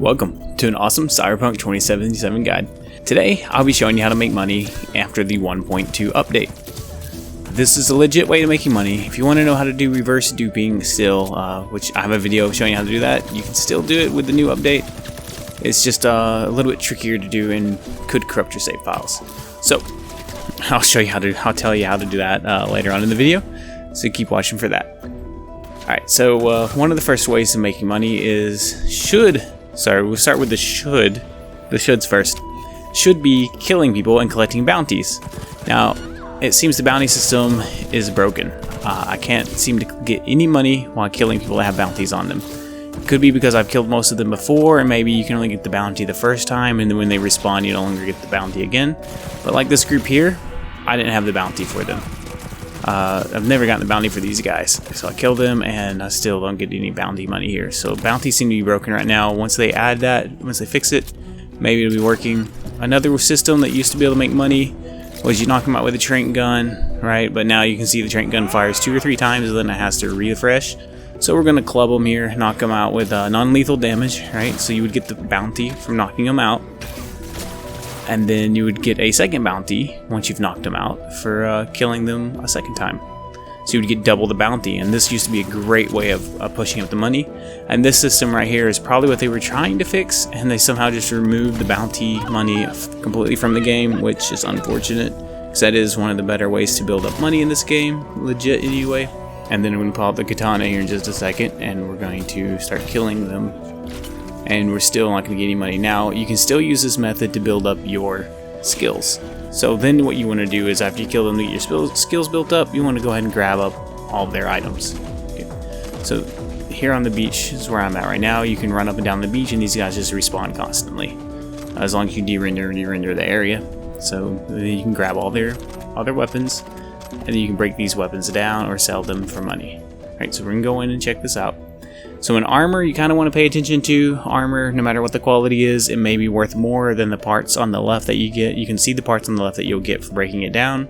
Welcome to an awesome Cyberpunk 2077 guide. Today, I'll be showing you how to make money after the 1.2 update. This is a legit way to making money. If you want to know how to do reverse duping still, which I have a video showing you how to do that, you can still do it with the new update. It's just a little bit trickier to do and could corrupt your save files. So, I'll show you I'll tell you how to do that later on in the video, so keep watching for that. Alright, so one of the first ways of making money is we'll start with the shoulds first. Should be killing people and collecting bounties. Now, it seems the bounty system is broken. I can't seem to get any money while killing people that have bounties on them. It could be because I've killed most of them before, and maybe you can only get the bounty the first time, and then when they respawn, you no longer get the bounty again. But like this group here, I didn't have the bounty for them. I've never gotten the bounty for these guys, so I killed them, and I still don't get any bounty money here. So bounties seem to be broken right now. Once they add that, once they fix it, maybe it'll be working. Another system that used to be able to make money was you knock them out with a trank gun, right? But now you can see the trank gun fires 2 or 3 times, and then it has to refresh. So we're gonna club them here, knock them out with non-lethal damage, right? So you would get the bounty from knocking them out, and then you would get a second bounty once you've knocked them out for killing them a second time. So you would get double the bounty, and this used to be a great way of pushing up the money. And this system right here is probably what they were trying to fix, and they somehow just removed the bounty money completely from the game, which is unfortunate, because that is one of the better ways to build up money in this game, legit anyway. And then we're going to pull out the katana here in just a second, and we're going to start killing them. And we're still not going to get any money. Now, you can still use this method to build up your skills. So then what you want to do is, after you kill them to get your skills built up, you want to go ahead and grab up all of their items. Okay. So here on the beach is where I'm at right now. You can run up and down the beach, and these guys just respawn constantly, as long as you de-render the area. So you can grab all their weapons, and then you can break these weapons down or sell them for money. Alright, so we're going to go in and check this out. So in armor, you kind of want to pay attention to armor. No matter what the quality is, it may be worth more than the parts on the left that you get. You can see the parts on the left that you'll get for breaking it down.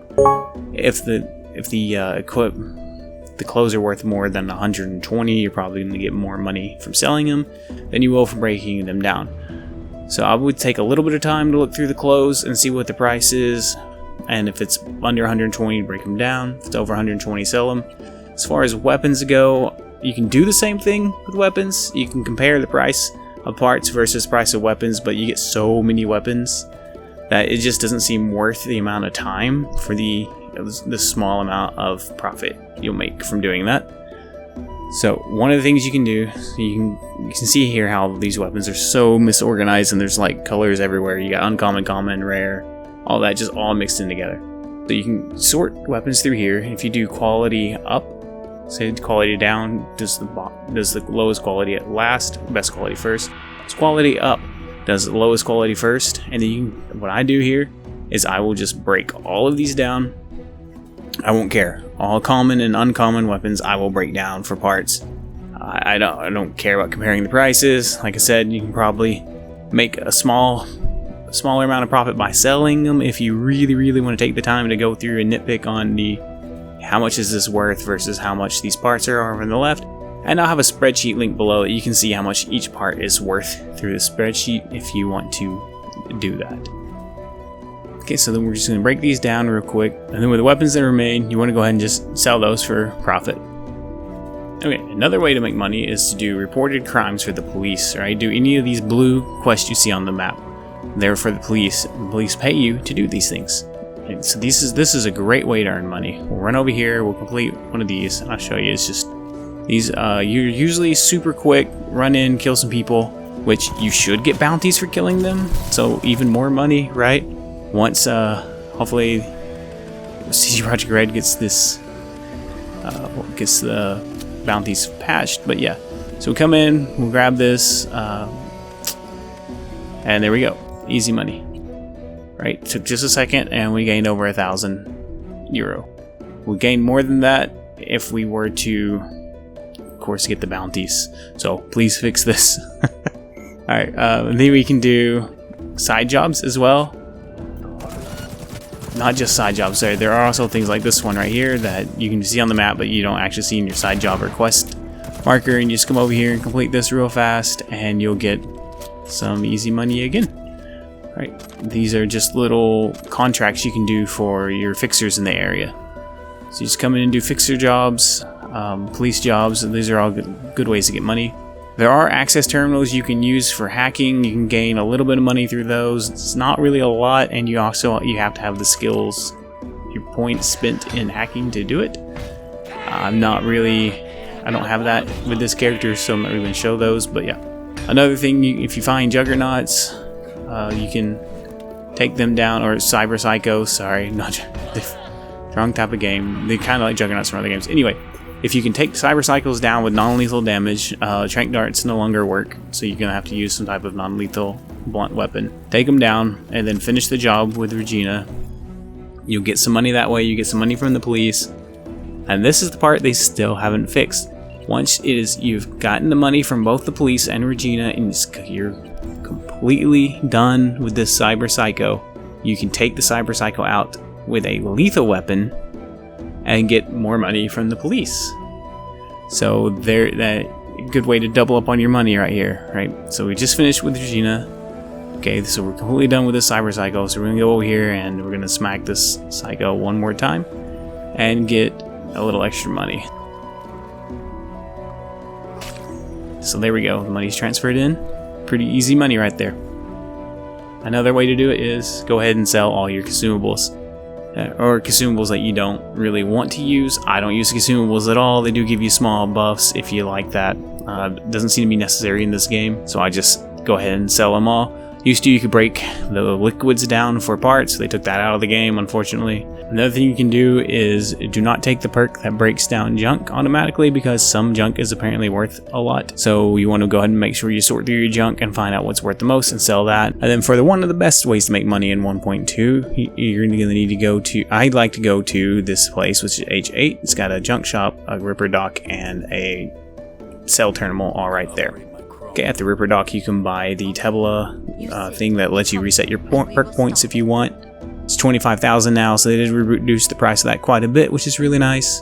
If the clothes are worth more than 120, you're probably going to get more money from selling them than you will from breaking them down. So I would take a little bit of time to look through the clothes and see what the price is. And if it's under 120, break them down. If it's over 120, sell them. As far as weapons go, you can do the same thing with weapons. You can compare the price of parts versus price of weapons, but you get so many weapons that it just doesn't seem worth the amount of time for the small amount of profit you'll make from doing that. So one of the things you can do, you can see here how these weapons are so misorganized, and there's like colors everywhere. You got uncommon, common, rare, all that just all mixed in together. So you can sort weapons through here. If you do quality up, say quality down, does the lowest quality at last, best quality first. It's quality up, does the lowest quality first, and then what I do here is I will just break all of these down. I won't care. All common and uncommon weapons I will break down for parts. I don't care about comparing the prices. Like I said, you can probably make a smaller amount of profit by selling them if you really want to take the time to go through and nitpick on how much is this worth versus how much these parts are over on the left. And I'll have a spreadsheet link below that you can see how much each part is worth through the spreadsheet if you want to do that. Okay, so then we're just going to break these down real quick, and then with the weapons that remain, you want to go ahead and just sell those for profit. Okay, another way to make money is to do reported crimes for the police, right? Do any of these blue quests you see on the map. They're for the police. The police pay you to do these things. Okay, so this is a great way to earn money. We'll run over here, we'll complete one of these, and I'll show you. It's just these, you're usually super quick, run in, kill some people, which you should get bounties for killing them, so even more money, right? Once, hopefully, CD Projekt Red gets the bounties patched, but yeah. So we come in, we'll grab this, and there we go. Easy money. Right, took just a second, and we gained over €1,000. We'll gain more than that if we were to, of course, get the bounties. So please fix this. Alright, then we can do side jobs as well. Not just side jobs, there are also things like this one right here that you can see on the map, but you don't actually see in your side job or quest marker, and you just come over here and complete this real fast, and you'll get some easy money again. Alright, these are just little contracts you can do for your fixers in the area. So you just come in and do fixer jobs, police jobs, and these are all good ways to get money. There are access terminals you can use for hacking. You can gain a little bit of money through those. It's not really a lot, and you have to have the skills, your points spent in hacking to do it. I don't have that with this character, so I'm not really going to show those, but yeah. Another thing, if you find juggernauts, you can take them down, or cyber psychos, sorry, not the wrong type of game. They kind of like juggernauts from other games. Anyway, if you can take cyber cycles down with non-lethal damage, trank darts no longer work, so you're going to have to use some type of non-lethal blunt weapon. Take them down, and then finish the job with Regina. You'll get some money that way, you get some money from the police. And this is the part they still haven't fixed. Once you've gotten the money from both the police and Regina, and you're completely done with this cyber psycho, you can take the cyber psycho out with a lethal weapon and get more money from the police. So that good way to double up on your money right here, right? So we just finished with Regina. Okay, so we're completely done with the cyber psycho. So we're gonna go over here and we're gonna smack this psycho one more time and get a little extra money. So there we go, the money's transferred in. Pretty easy money right there. Another way to do it is go ahead and sell all your consumables. Or consumables that you don't really want to use. I don't use consumables at all. They do give you small buffs if you like that. Doesn't seem to be necessary in this game, so I just go ahead and sell them all. Used to, you could break the liquids down for parts. They took that out of the game, unfortunately. Another thing you can do is do not take the perk that breaks down junk automatically, because some junk is apparently worth a lot. So you want to go ahead and make sure you sort through your junk and find out what's worth the most and sell that. And then for one of the best ways to make money in 1.2, you're going to need to go to, I'd like to go to this place, which is H8. It's got a junk shop, a ripper dock, and a sell terminal all right there. Okay, at the Ripper Dock you can buy the Tabula thing that lets you reset your perk points if you want. It's 25,000 now, so they did reduce the price of that quite a bit, which is really nice.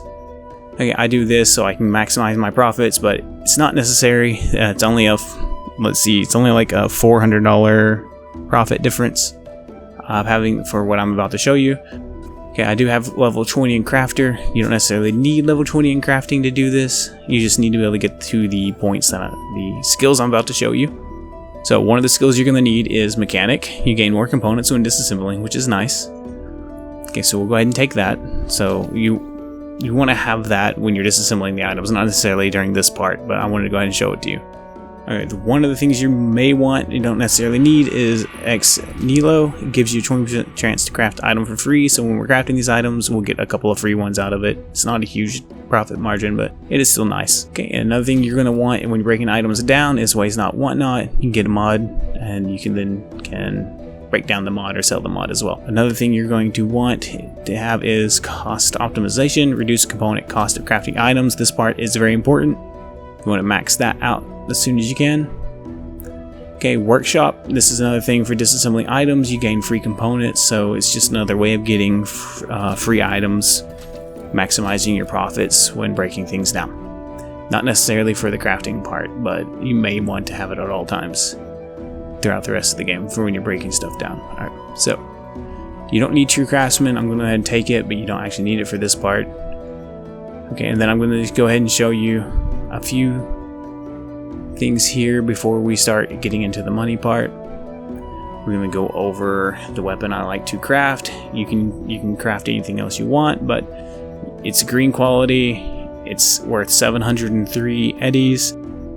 Okay, I do this so I can maximize my profits, but it's not necessary. It's only it's only like a $400 profit difference having for what I'm about to show you. Okay, I do have level 20 in crafter. You don't necessarily need level 20 in crafting to do this. You just need to be able to get to the points that the skills I'm about to show you. So one of the skills you're going to need is mechanic. You gain more components when disassembling, which is nice. Okay, so we'll go ahead and take that. So you want to have that when you're disassembling the items, not necessarily during this part, but I wanted to go ahead and show it to you. Alright, one of the things you may want, you don't necessarily need, is X Nilo. It gives you a 20% chance to craft item for free, so when we're crafting these items, we'll get a couple of free ones out of it. It's not a huge profit margin, but it is still nice. Okay, and another thing you're going to want when you're breaking items down is ways not whatnot. You can get a mod, and you can break down the mod or sell the mod as well. Another thing you're going to want to have is cost optimization, reduce component cost of crafting items. This part is very important. You want to max that out as soon as you can. Okay, workshop. This is another thing for disassembling items. You gain free components, so it's just another way of getting free items, maximizing your profits when breaking things down. Not necessarily for the crafting part, but you may want to have it at all times throughout the rest of the game for when you're breaking stuff down. Alright, so you don't need True Craftsman. I'm going to go ahead and take it, but you don't actually need it for this part. Okay, and then I'm going to just go ahead and show you a few things here before we start getting into the money part. We're going to go over the weapon I like to craft. You can craft anything else you want, but it's green quality. It's worth 703 eddies.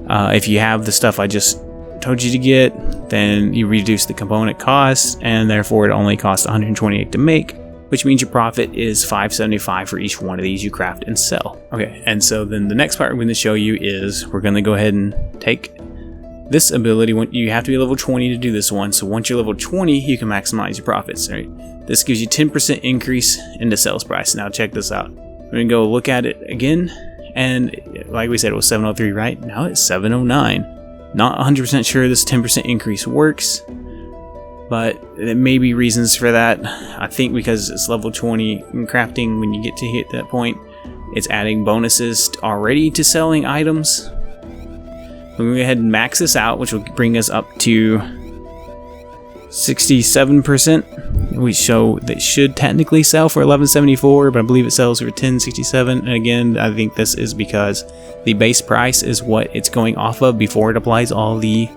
If you have the stuff I just told you to get, then you reduce the component cost, and therefore it only costs 128 to make, which means your profit is 575 for each one of these you craft and sell. Okay, and so then the next part we're going to show you is we're going to go ahead and take this ability. You have to be level 20 to do this one, so once you're level 20 you can maximize your profits. Right? This gives you 10% increase in the sales price. Now check this out. We're going to go look at it again, and like we said, it was 703, right? Now it's 709. Not 100% sure this 10% increase works, but there may be reasons for that. I think because it's level 20 in crafting, when you get to hit that point, it's adding bonuses already to selling items. We're going to go ahead and max this out, which will bring us up to 67%. We show that should technically sell for 11.74, but I believe it sells for 10.67. And again, I think this is because the base price is what it's going off of before it applies all the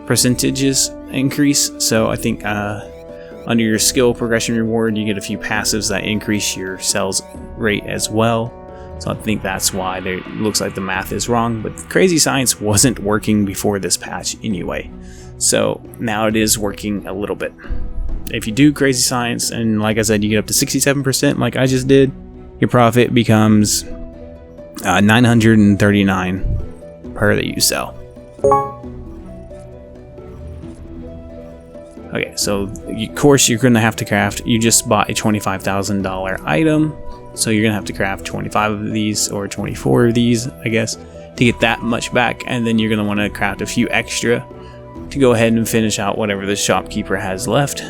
percentages increase. So I think under your skill progression reward, you get a few passives that increase your sales rate as well. So I think that's why it looks like the math is wrong, but Crazy Science wasn't working before this patch anyway. So now it is working a little bit. If you do Crazy Science, and like I said, you get up to 67% like I just did, your profit becomes 939 per that you sell. Okay, so of course you're going to have to craft, you just bought a $25,000 item, so you're going to have to craft 25 of these, or 24 of these, I guess, to get that much back, and then you're going to want to craft a few extra to go ahead and finish out whatever the shopkeeper has left.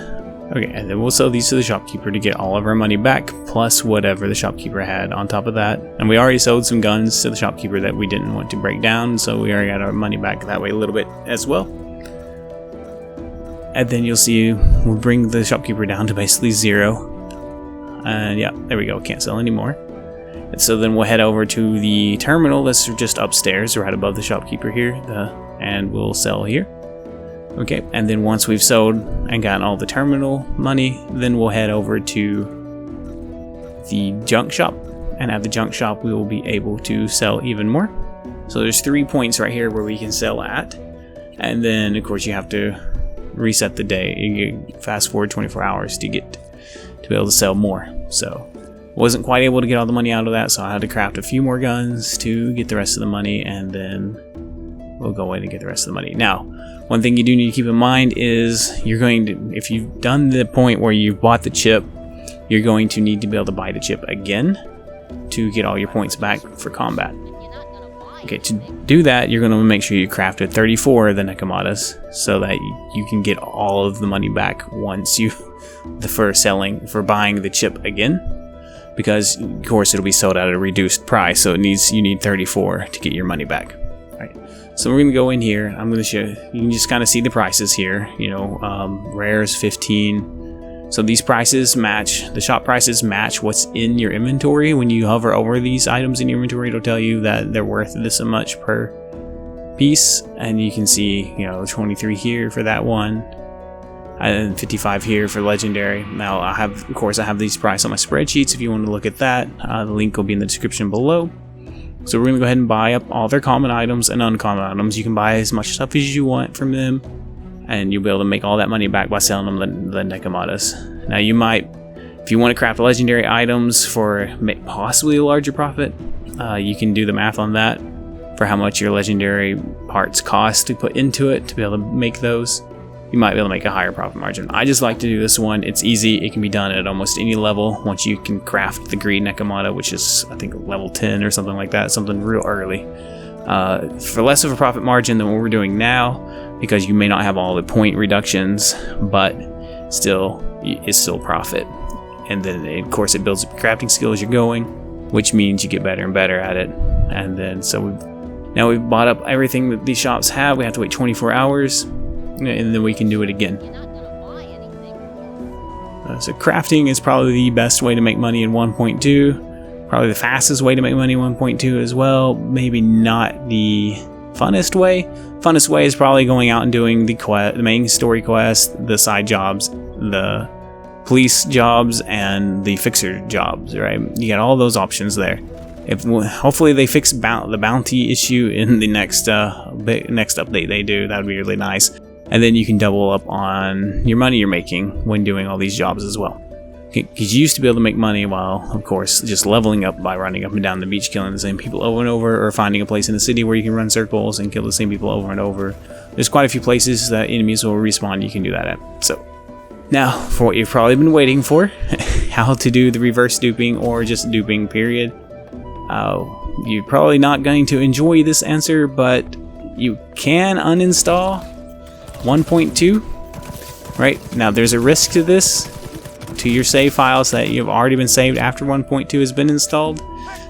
Okay, and then we'll sell these to the shopkeeper to get all of our money back, plus whatever the shopkeeper had on top of that. And we already sold some guns to the shopkeeper that we didn't want to break down, so we already got our money back that way a little bit as well. And then you'll see we'll bring the shopkeeper down to basically 0. And yeah, there we go, can't sell anymore. And so then we'll head over to the terminal that's just upstairs, right above the shopkeeper here, and we'll sell here. Okay, and then once we've sold and gotten all the terminal money, then we'll head over to the junk shop. And at the junk shop, we will be able to sell even more. So there's 3 points right here where we can sell at. And then, of course, you have to reset the day. You fast forward 24 hours to be able to sell more. So wasn't quite able to get all the money out of that, so I had to craft a few more guns to get the rest of the money, and then we'll go in and get the rest of the money. Now, one thing you do need to keep in mind is you're going to, if you've done the point where you've bought the chip, you're going to need to be able to buy the chip again to get all your points back for combat. Okay, to do that, you're going to make sure you crafted 34 of the Necromotas so that you can get all of the money back once you, for buying the chip again. Because, of course, it'll be sold at a reduced price, so you need 34 to get your money back. Alright, so we're going to go in here. I'm going to show you can just kind of see the prices here. You know, rares 15. So these prices match, the shop prices match what's in your inventory. When you hover over these items in your inventory, it'll tell you that they're worth this much per piece. And you can see, you know, 23 here for that one, and 55 here for legendary. Now I have, of course, I have these prices on my spreadsheets if you want to look at that. The link will be in the description below. So we're going to go ahead and buy up all their common items and uncommon items. You can buy as much stuff as you want from them, and you'll be able to make all that money back by selling them the Necromotas. Now you might, if you want to craft legendary items for possibly a larger profit, you can do the math on that for how much your legendary parts cost to put into it to be able to make those. You might be able to make a higher profit margin. I just like to do this one. It's easy. It can be done at almost any level once you can craft the Greed Necromota, which is, I think, level 10 or something like that, something real early. For less of a profit margin than what we're doing now, because you may not have all the point reductions, but still, it's still profit. And then, of course, it builds up your crafting skill as you're going, which means you get better and better at it. And then, so now we've bought up everything that these shops have. We have to wait 24 hours, and then we can do it again. So crafting is probably the best way to make money in 1.2. Probably the fastest way to make money in 1.2 as well. Maybe not the funnest way. Funnest way is probably going out and doing the main story quest, the side jobs, the police jobs, and the fixer jobs, right? You got all those options there. Hopefully they fix the bounty issue in the next update they do. That would be really nice. And then you can double up on your money you're making when doing all these jobs as well. Because you used to be able to make money while, of course, just leveling up by running up and down the beach, killing the same people over and over, or finding a place in the city where you can run circles and kill the same people over and over. There's quite a few places that enemies will respawn you can do that at. So, now, for what you've probably been waiting for, how to do the reverse duping or just duping, period. You're probably not going to enjoy this answer, but you can uninstall 1.2. Right? Now, there's a risk to this, to your save files that you've already been saved after 1.2 has been installed.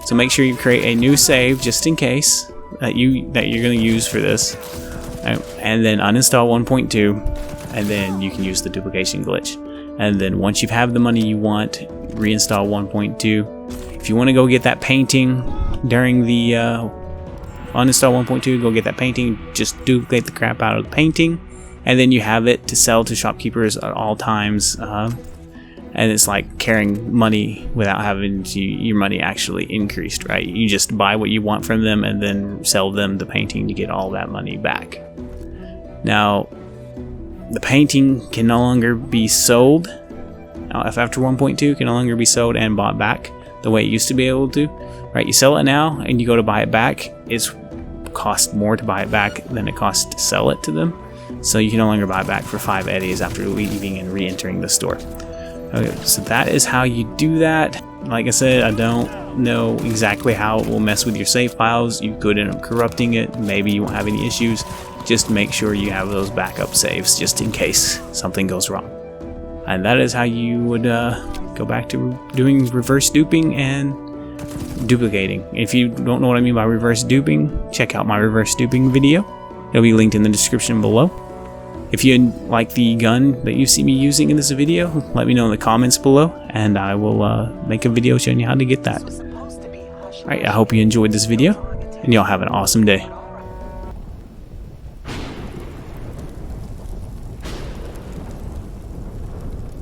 So make sure you create a new save just in case. that you're going to use for this, and then uninstall 1.2, and then you can use the duplication glitch. And then once you have the money you want, reinstall 1.2. If you want to go get that painting during the uninstall 1.2, go get that painting, just duplicate the crap out of the painting, and then you have it to sell to shopkeepers at all times. And it's like carrying money without having your money actually increased, right? You just buy what you want from them and then sell them the painting to get all that money back. Now, the painting can no longer be sold. Now, if after 1.2, can no longer be sold and bought back the way it used to be able to, right? You sell it now and you go to buy it back, it's cost more to buy it back than it costs to sell it to them. So you can no longer buy it back for 5 eddies after leaving and re-entering the store. Okay, so that is how you do that. Like I said, I don't know exactly how it will mess with your save files. You could end up corrupting it. Maybe you won't have any issues. Just make sure you have those backup saves just in case something goes wrong. And that is how you would go back to doing reverse duping and duplicating. If you don't know what I mean by reverse duping, check out my reverse duping video. It'll be linked in the description below. If you like the gun that you see me using in this video, let me know in the comments below, and I will make a video showing you how to get that. Alright, I hope you enjoyed this video, and y'all have an awesome day.